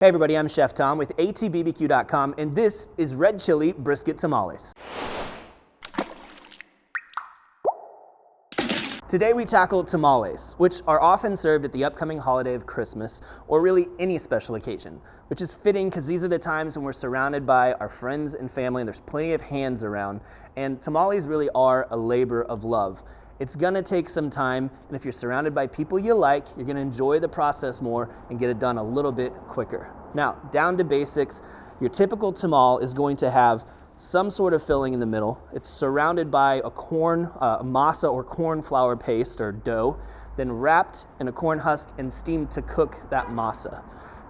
Hey everybody, I'm Chef Tom with allthingsbbq.com, and this is Red Chile Brisket Tamales. Today we tackle tamales, which are often served at the upcoming holiday of Christmas, or really any special occasion, which is fitting because these are the times when we're surrounded by our friends and family and there's plenty of hands around, and tamales really are a labor of love. It's gonna take some time, and if you're surrounded by people you like, you're gonna enjoy the process more and get it done a little bit quicker. Now, down to basics, your typical tamal is going to have some sort of filling in the middle. It's surrounded by a masa or corn flour paste or dough, then wrapped in a corn husk and steamed to cook that masa.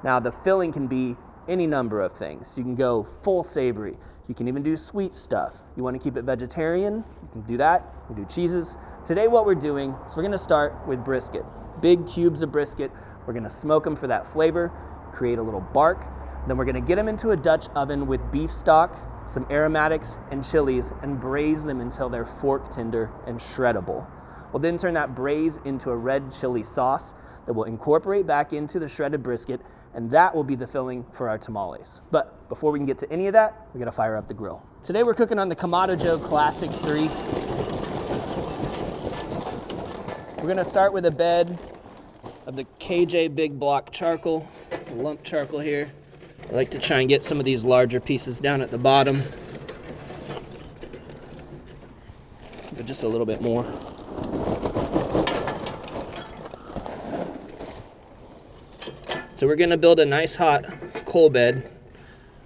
Now, the filling can be any number of things. You can go full savory. You can even do sweet stuff. You want to keep it vegetarian, you can do that. You can do cheeses. Today what we're doing is we're going to start with brisket. Big cubes of brisket. We're going to smoke them for that flavor, create a little bark. Then we're going to get them into a Dutch oven with beef stock, some aromatics and chilies, and braise them until they're fork tender and shreddable. We'll then turn that braise into a red chili sauce that will incorporate back into the shredded brisket, and that will be the filling for our tamales. But before we can get to any of that, we gotta fire up the grill. Today we're cooking on the Kamado Joe Classic III. We're gonna start with a bed of the KJ Big Block charcoal, lump charcoal here. I like to try and get some of these larger pieces down at the bottom, but just a little bit more. So we're gonna build a nice hot coal bed.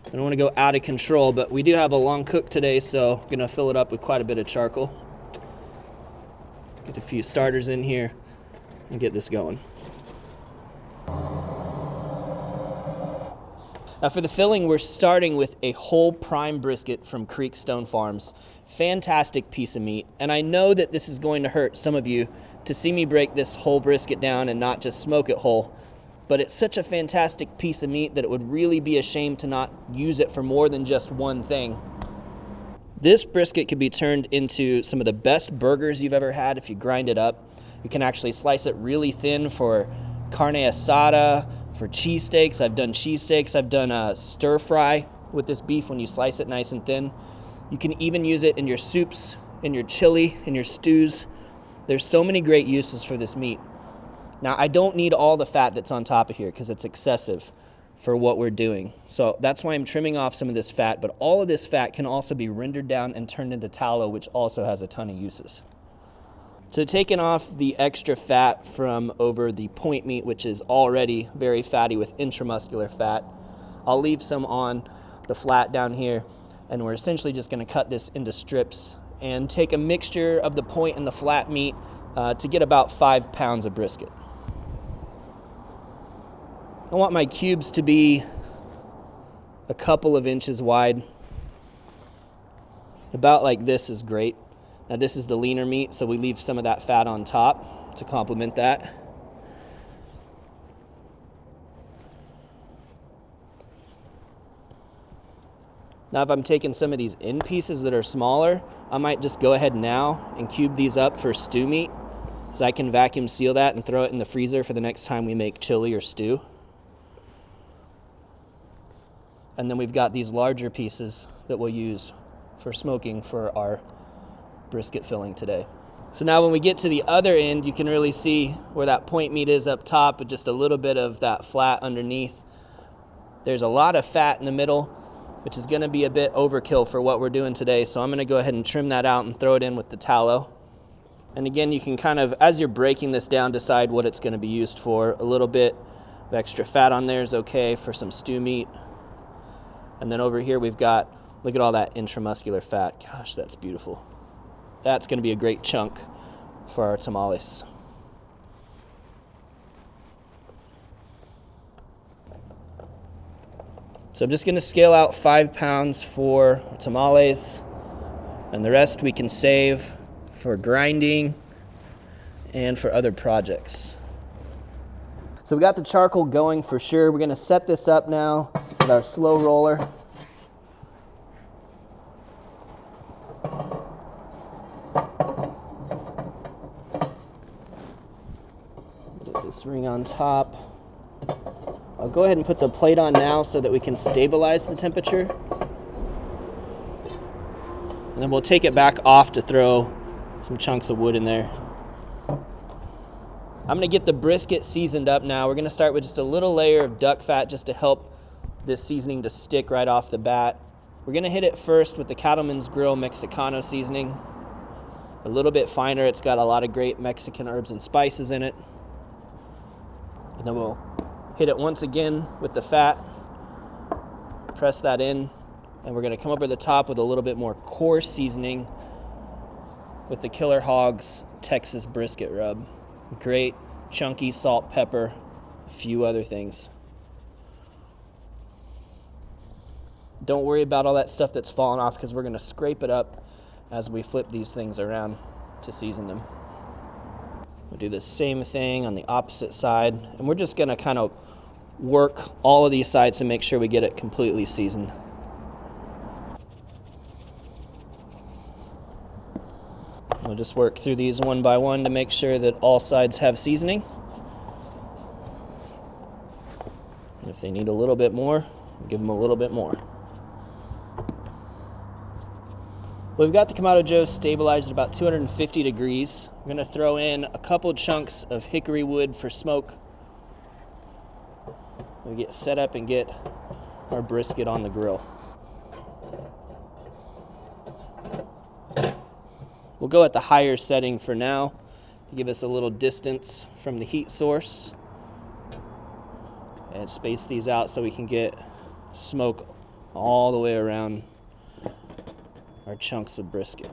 I don't wanna go out of control, but we do have a long cook today, so I'm gonna fill it up with quite a bit of charcoal. Get a few starters in here and get this going. Now for the filling, we're starting with a whole prime brisket from Creekstone Farms. Fantastic piece of meat, and I know that this is going to hurt some of you to see me break this whole brisket down and not just smoke it whole. But it's such a fantastic piece of meat that it would really be a shame to not use it for more than just one thing. This brisket could be turned into some of the best burgers you've ever had if you grind it up. You can actually slice it really thin for carne asada, for cheesesteaks. I've done cheesesteaks. I've done a stir fry with this beef when you slice it nice and thin. You can even use it in your soups, in your chili, in your stews. There's so many great uses for this meat. Now, I don't need all the fat that's on top of here because it's excessive for what we're doing. So that's why I'm trimming off some of this fat, but all of this fat can also be rendered down and turned into tallow, which also has a ton of uses. So taking off the extra fat from over the point meat, which is already very fatty with intramuscular fat, I'll leave some on the flat down here, and we're essentially just gonna cut this into strips and take a mixture of the point and the flat meat to get about 5 pounds of brisket. I want my cubes to be a couple of inches wide. About like this is great. Now this is the leaner meat, so we leave some of that fat on top to complement that. Now if I'm taking some of these end pieces that are smaller, I might just go ahead now and cube these up for stew meat, because I can vacuum seal that and throw it in the freezer for the next time we make chili or stew. And then we've got these larger pieces that we'll use for smoking for our brisket filling today. So now when we get to the other end, you can really see where that point meat is up top with just a little bit of that flat underneath. There's a lot of fat in the middle, which is gonna be a bit overkill for what we're doing today. So I'm gonna go ahead and trim that out and throw it in with the tallow. And again, you can kind of, as you're breaking this down, decide what it's gonna be used for. A little bit of extra fat on there is okay for some stew meat. And then over here we've got, look at all that intramuscular fat. Gosh, that's beautiful. That's gonna be a great chunk for our tamales. So I'm just gonna scale out 5 pounds for tamales, and the rest we can save for grinding and for other projects. So we got the charcoal going for sure. We're gonna set this up now with our slow roller. Get this ring on top. I'll go ahead and put the plate on now so that we can stabilize the temperature. And then we'll take it back off to throw some chunks of wood in there. I'm gonna get the brisket seasoned up now. We're gonna start with just a little layer of duck fat just to help this seasoning to stick right off the bat. We're gonna hit it first with the Cattleman's Grill Mexicano seasoning. A little bit finer, it's got a lot of great Mexican herbs and spices in it. And then we'll hit it once again with the fat, press that in, and we're gonna come over the top with a little bit more coarse seasoning with the Killer Hogs Texas brisket rub. Great chunky salt, pepper, a few other things. Don't worry about all that stuff that's falling off because we're going to scrape it up as we flip these things around to season them. We'll do the same thing on the opposite side, and we're just going to kind of work all of these sides to make sure we get it completely seasoned. We'll just work through these one by one to make sure that all sides have seasoning. And if they need a little bit more, we'll give them a little bit more. We've got the Kamado Joe stabilized at about 250 degrees. We're going to throw in a couple chunks of hickory wood for smoke. We get set up and get our brisket on the grill. We'll go at the higher setting for now to give us a little distance from the heat source and space these out so we can get smoke all the way around our chunks of brisket.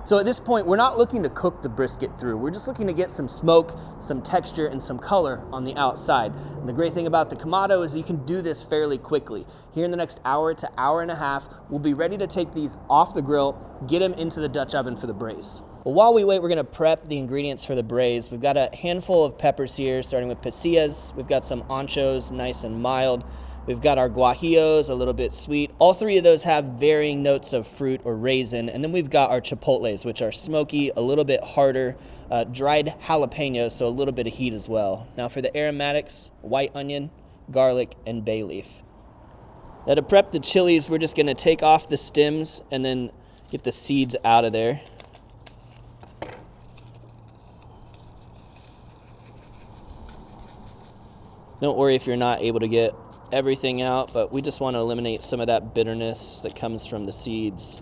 So at this point, we're not looking to cook the brisket through. We're just looking to get some smoke, some texture, and some color on the outside. And the great thing about the Kamado is you can do this fairly quickly. Here in the next hour to hour and a half, we'll be ready to take these off the grill, get them into the Dutch oven for the braise. Well, while we wait, we're gonna prep the ingredients for the braise. We've got a handful of peppers here, starting with pasillas. We've got some anchos, nice and mild. We've got our guajillos, a little bit sweet. All three of those have varying notes of fruit or raisin. And then we've got our chipotles, which are smoky, a little bit harder, dried jalapenos, so a little bit of heat as well. Now for the aromatics, white onion, garlic, and bay leaf. Now to prep the chilies, we're just gonna take off the stems and then get the seeds out of there. Don't worry if you're not able to get everything out, but we just want to eliminate some of that bitterness that comes from the seeds.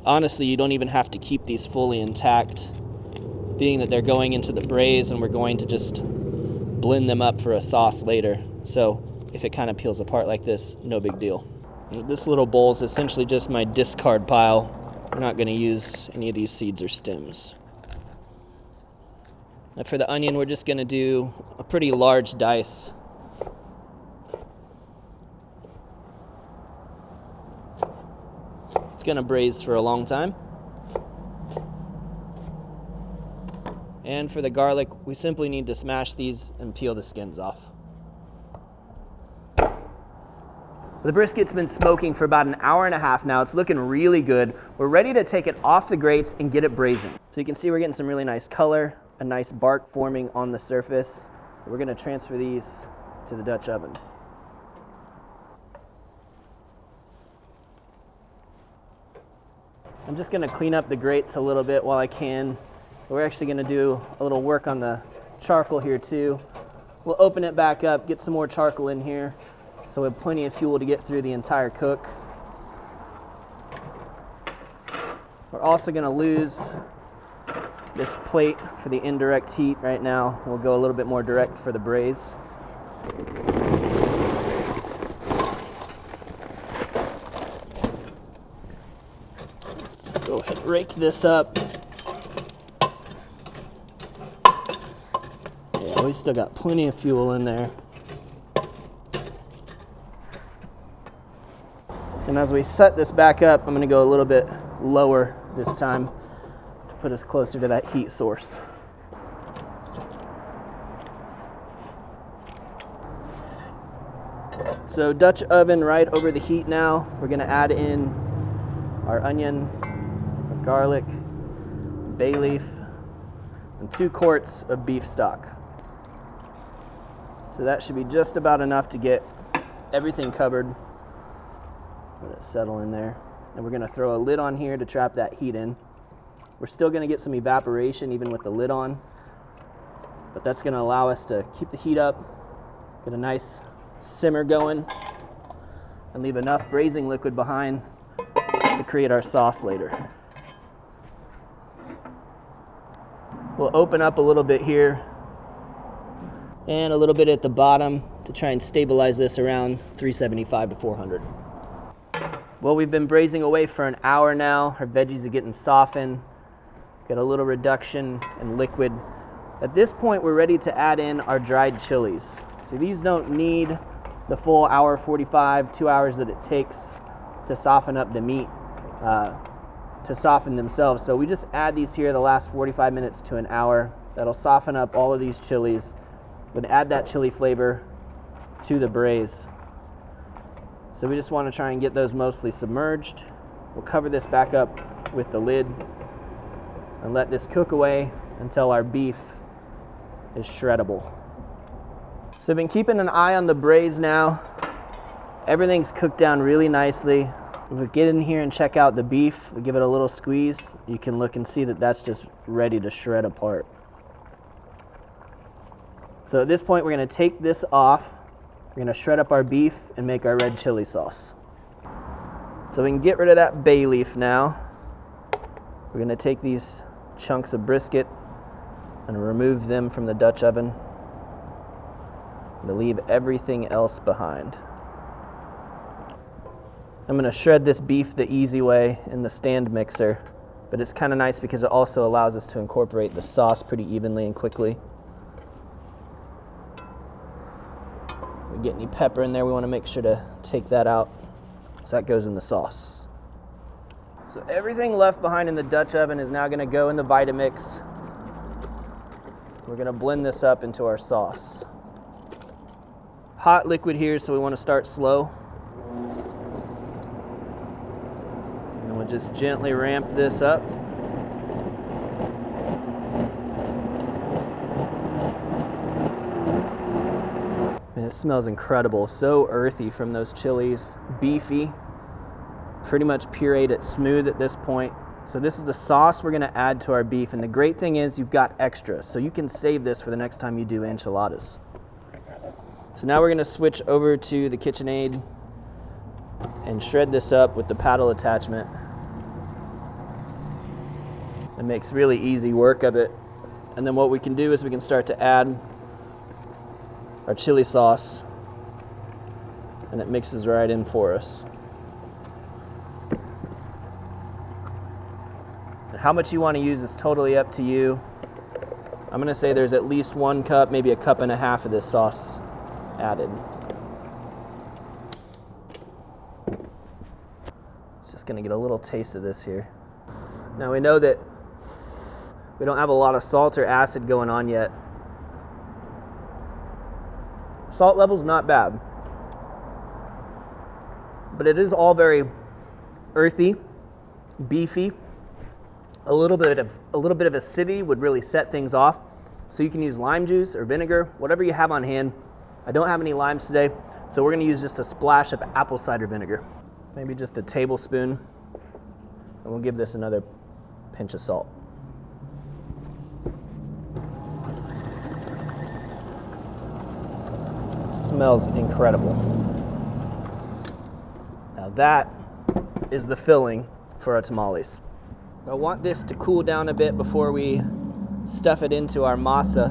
Honestly, you don't even have to keep these fully intact, being that they're going into the braise and we're going to just blend them up for a sauce later. So if it kind of peels apart like this, no big deal. This little bowl is essentially just my discard pile. We're not going to use any of these seeds or stems. Now for the onion, we're just going to do a pretty large dice. It's going to braise for a long time. And for the garlic, we simply need to smash these and peel the skins off. The brisket's been smoking for about an hour and a half now. It's looking really good. We're ready to take it off the grates and get it braising. So you can see we're getting some really nice color, a nice bark forming on the surface. We're going to transfer these to the Dutch oven. I'm just going to clean up the grates a little bit while I can. We're actually going to do a little work on the charcoal here too. We'll open it back up, get some more charcoal in here, so we have plenty of fuel to get through the entire cook. We're also going to lose this plate for the indirect heat right now. We'll go a little bit more direct for the braise. Let's go ahead and rake this up. Yeah, we still got plenty of fuel in there. And as we set this back up, I'm going to go a little bit lower this time to put us closer to that heat source. So Dutch oven right over the heat now. We're going to add in our onion, our garlic, bay leaf, and 2 quarts of beef stock. So that should be just about enough to get everything covered. Let it settle in there. And we're gonna throw a lid on here to trap that heat in. We're still gonna get some evaporation even with the lid on, but that's gonna allow us to keep the heat up, get a nice simmer going, and leave enough braising liquid behind to create our sauce later. We'll open up a little bit here and a little bit at the bottom to try and stabilize this around 375 to 400. Well, we've been braising away for an hour now. Our veggies are getting softened. Got a little reduction in liquid. At this point, we're ready to add in our dried chilies. So these don't need the full hour 45, 2 hours that it takes to soften up the meat, to soften themselves. So we just add these here the last 45 minutes to an hour. That'll soften up all of these chilies. We'll add that chili flavor to the braise. So we just want to try and get those mostly submerged. We'll cover this back up with the lid and let this cook away until our beef is shreddable. So I've been keeping an eye on the braise now. Everything's cooked down really nicely. If we get in here and check out the beef, we give it a little squeeze, you can look and see that that's just ready to shred apart. So at this point, we're gonna take this off. We're gonna shred up our beef and make our red chili sauce. So we can get rid of that bay leaf now. We're gonna take these chunks of brisket and remove them from the Dutch oven and leave everything else behind. I'm gonna shred this beef the easy way in the stand mixer, but it's kind of nice because it also allows us to incorporate the sauce pretty evenly and quickly. If we get any pepper in there, we wanna make sure to take that out, so that goes in the sauce. So everything left behind in the Dutch oven is now gonna go in the Vitamix. We're gonna blend this up into our sauce. Hot liquid here, so we wanna start slow. And we'll just gently ramp this up. Man, it smells incredible. So earthy from those chilies, beefy, pretty much pureed it smooth at this point. So this is the sauce we're gonna add to our beef, and the great thing is you've got extra, so you can save this for the next time you do enchiladas. So now we're gonna switch over to the KitchenAid and shred this up with the paddle attachment. It makes really easy work of it. And then what we can do is we can start to add our chili sauce, and it mixes right in for us. How much you want to use is totally up to you. I'm going to say there's at least 1 cup, maybe a cup and a half of this sauce added. Just going to get a little taste of this here. Now we know that we don't have a lot of salt or acid going on yet. Salt level's not bad, but it is all very earthy, beefy. A little bit of acidity would really set things off. So you can use lime juice or vinegar, whatever you have on hand. I don't have any limes today, so we're gonna use just a splash of apple cider vinegar. Maybe just a tablespoon, and we'll give this another pinch of salt. Smells incredible. Now that is the filling for our tamales. I want this to cool down a bit before we stuff it into our masa.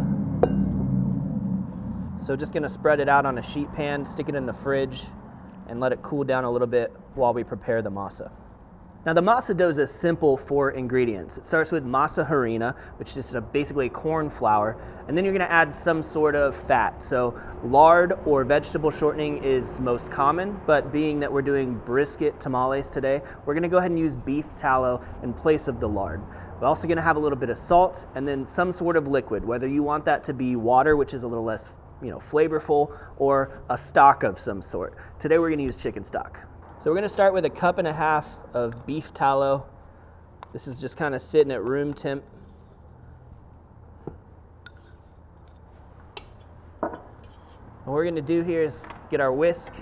So just gonna spread it out on a sheet pan, stick it in the fridge, and let it cool down a little bit while we prepare the masa. Now the masa dough is simple 4 ingredients. It starts with masa harina, which is basically corn flour, and then you're gonna add some sort of fat. So lard or vegetable shortening is most common, but being that we're doing brisket tamales today, we're gonna go ahead and use beef tallow in place of the lard. We're also gonna have a little bit of salt and then some sort of liquid, whether you want that to be water, which is a little less flavorful, or a stock of some sort. Today we're gonna use chicken stock. So we're gonna start with a cup and a half of beef tallow. This is just kind of sitting at room temp. What we're gonna do here is get our whisk,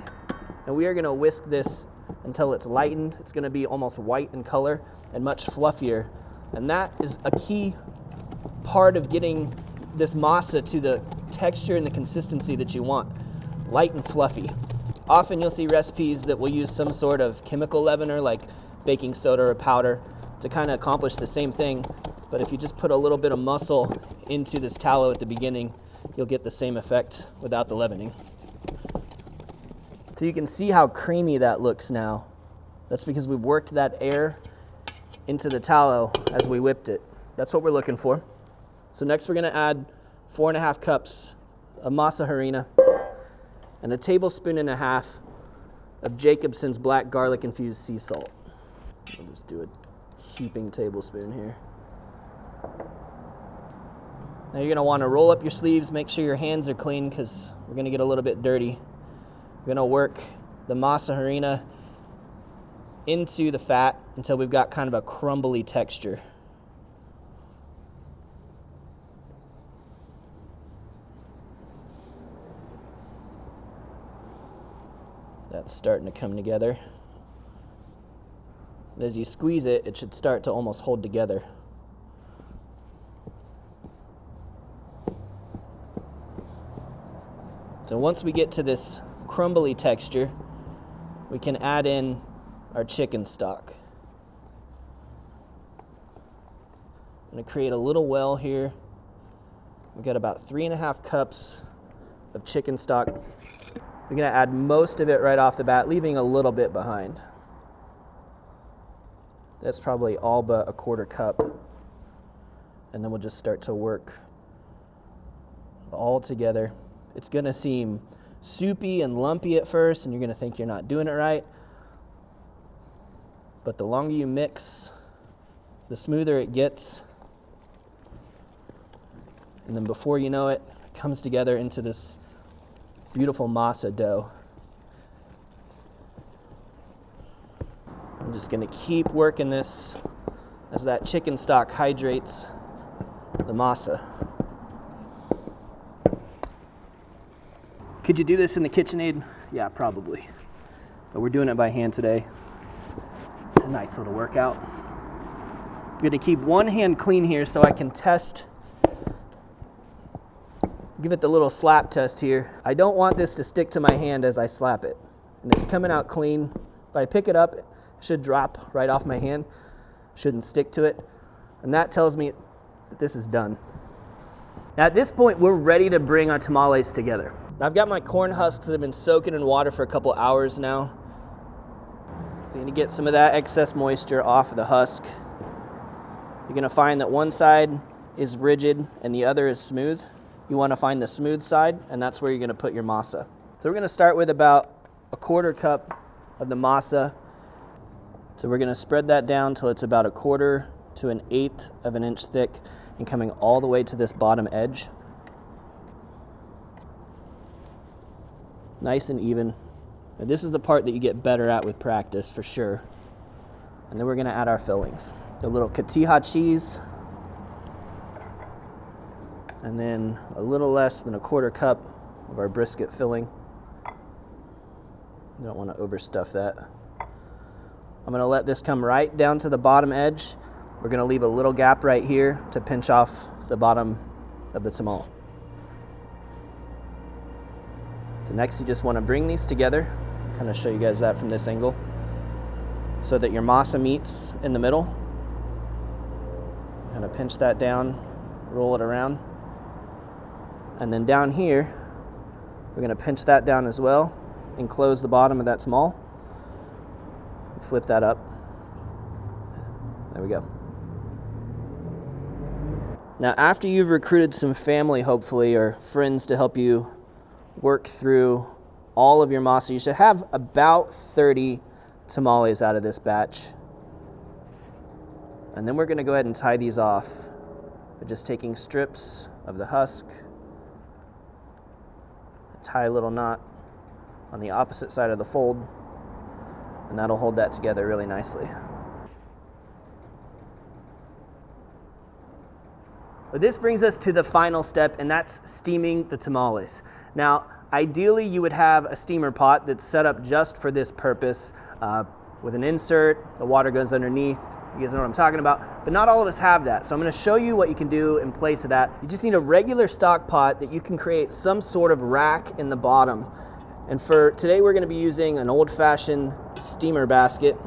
and we are gonna whisk this until it's lightened. It's gonna be almost white in color and much fluffier. And that is a key part of getting this masa to the texture and the consistency that you want, light and fluffy. Often you'll see recipes that will use some sort of chemical leavener like baking soda or powder to kind of accomplish the same thing. But if you just put a little bit of muscle into this tallow at the beginning, you'll get the same effect without the leavening. So you can see how creamy that looks now. That's because we've worked that air into the tallow as we whipped it. That's what we're looking for. So next we're gonna add 4.5 cups of masa harina and 1.5 tablespoons of Jacobson's black garlic infused sea salt. I'll just do a heaping tablespoon here. Now you're gonna wanna roll up your sleeves, make sure your hands are clean because we're gonna get a little bit dirty. We're gonna work the masa harina into the fat until we've got kind of a crumbly texture. That's starting to come together. And as you squeeze it, it should start to almost hold together. So once we get to this crumbly texture, we can add in our chicken stock. I'm gonna create a little well here. We've got about 3.5 cups of chicken stock. We're gonna add most of it right off the bat, leaving a little bit behind. That's probably all but 1/4 cup. And then we'll just start to work all together. It's gonna seem soupy and lumpy at first, and you're gonna think you're not doing it right. But the longer you mix, the smoother it gets. And then before you know it, it comes together into this beautiful masa dough. I'm just gonna keep working this as that chicken stock hydrates the masa. Could you do this in the KitchenAid? Yeah, probably. But we're doing it by hand today. It's a nice little workout. I'm gonna keep one hand clean here so I can test. Give it the little slap test here. I don't want this to stick to my hand as I slap it. And it's coming out clean. If I pick it up, it should drop right off my hand. Shouldn't stick to it. And that tells me that this is done. Now at this point, we're ready to bring our tamales together. I've got my corn husks that have been soaking in water for a couple hours now. I'm gonna get some of that excess moisture off of the husk. You're gonna find that one side is rigid and the other is smooth. You wanna find the smooth side, and that's where you're gonna put your masa. So we're gonna start with about 1/4 cup of the masa. So we're gonna spread that down till it's about 1/4 to 1/8 of an inch thick and coming all the way to this bottom edge. Nice and even. Now this is the part that you get better at with practice for sure. And then we're gonna add our fillings. A little cotija cheese, and then a little less than 1/4 cup of our brisket filling. You don't wanna overstuff that. I'm gonna let this come right down to the bottom edge. We're gonna leave a little gap right here to pinch off the bottom of the tamal. So next you just wanna bring these together. Kind of show you guys that from this angle so that your masa meets in the middle. Kind of pinch that down, roll it around. And then down here, we're gonna pinch that down as well and close the bottom of that tamal. Flip that up. There we go. Now after you've recruited some family, hopefully, or friends to help you work through all of your masa, you should have about 30 tamales out of this batch. And then we're gonna go ahead and tie these off by just taking strips of the husk, tie a little knot on the opposite side of the fold, and that'll hold that together really nicely. But this brings us to the final step, and that's steaming the tamales. Now, Ideally, you would have a steamer pot that's set up just for this purpose with an insert, the water goes underneath. You guys know what I'm talking about, but not all of us have that. So I'm gonna show you what you can do in place of that. You just need a regular stock pot that you can create some sort of rack in the bottom. And for today, we're gonna be using an old-fashioned steamer basket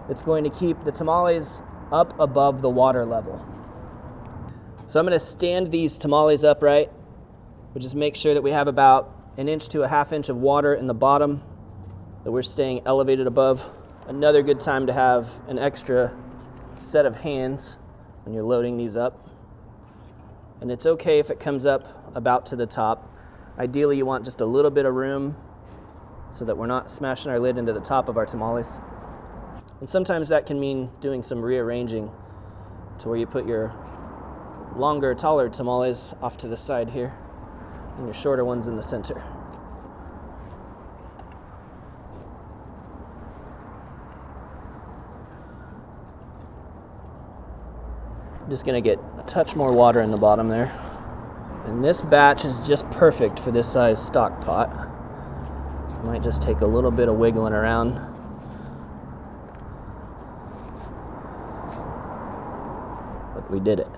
that's going to keep the tamales up above the water level. So I'm gonna stand these tamales upright. We'll just make sure that we have about 1 inch to 1/2 inch of water in the bottom, that we're staying elevated above. Another good time to have an extra set of hands when you're loading these up. And it's okay if it comes up about to the top. Ideally, you want just a little bit of room so that we're not smashing our lid into the top of our tamales. And sometimes that can mean doing some rearranging to where you put your longer, taller tamales off to the side here and your shorter ones in the center. I'm just gonna get a touch more water in the bottom there. And this batch is just perfect for this size stock pot. Might just take a little bit of wiggling around. But we did it.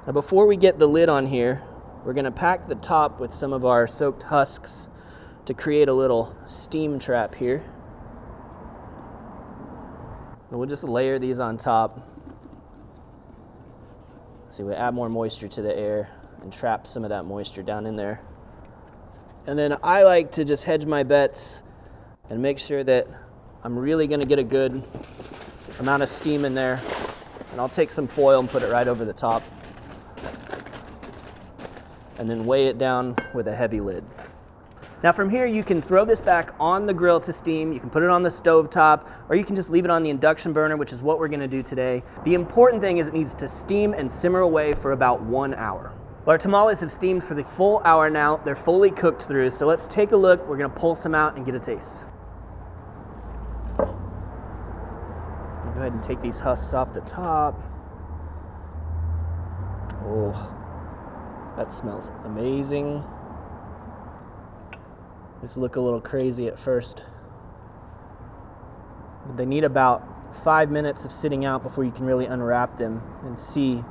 Now before we get the lid on here, we're gonna pack the top with some of our soaked husks to create a little steam trap here. And we'll just layer these on top. See, we add more moisture to the air and trap some of that moisture down in there. And then I like to just hedge my bets and make sure that I'm really gonna get a good amount of steam in there. And I'll take some foil and put it right over the top. And then weigh it down with a heavy lid. Now from here, you can throw this back on the grill to steam, you can put it on the stove top, or you can just leave it on the induction burner, which is what we're gonna do today. The important thing is it needs to steam and simmer away for about 1 hour. Well, our tamales have steamed for the full hour now. They're fully cooked through, so let's take a look. We're gonna pull some out and get a taste. I'll go ahead and take these husks off the top. Oh, that smells amazing. These look a little crazy at first. But they need about 5 minutes of sitting out before you can really unwrap them and see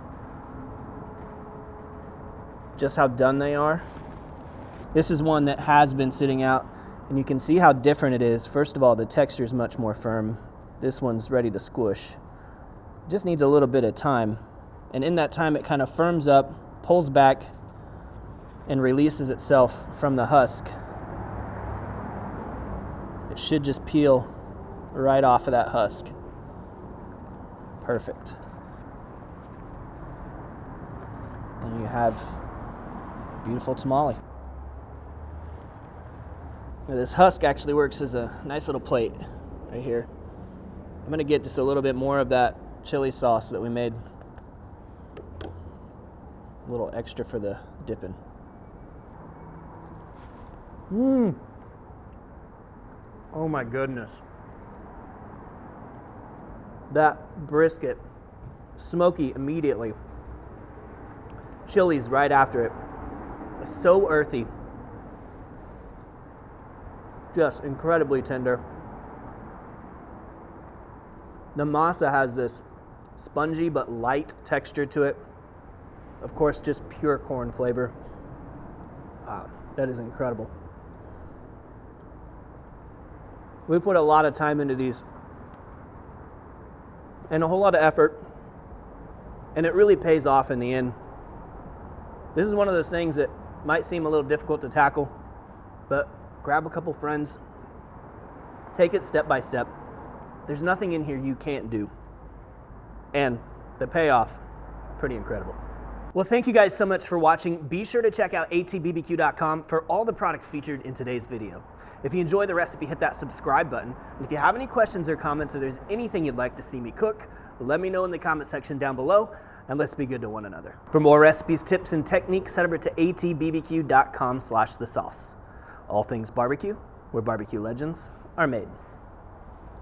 just how done they are. This is one that has been sitting out, and you can see how different it is. First of all, the texture is much more firm. This one's ready to squish. It just needs a little bit of time. And in that time, it kind of firms up, pulls back, and releases itself from the husk. It should just peel right off of that husk. Perfect. And you have a beautiful tamale. Now this husk actually works as a nice little plate right here. I'm gonna get just a little bit more of that chili sauce that we made. A little extra for the dipping. Oh my goodness. That brisket, smoky immediately. Chilies right after it. It's so earthy. Just incredibly tender. The masa has this spongy but light texture to it. Of course, just pure corn flavor. That is incredible. We put a lot of time into these and a whole lot of effort, and it really pays off in the end. This is one of those things that might seem a little difficult to tackle, but grab a couple friends, take it step by step. There's nothing in here you can't do, and the payoff, pretty incredible. Well, thank you guys so much for watching. Be sure to check out allthingsbbq.com for all the products featured in today's video. If you enjoy the recipe, hit that subscribe button. And if you have any questions or comments, or there's anything you'd like to see me cook, let me know in the comment section down below, and let's be good to one another. For more recipes, tips, and techniques, head over to allthingsbbq.com/thesauce. All Things Barbecue, where barbecue legends are made.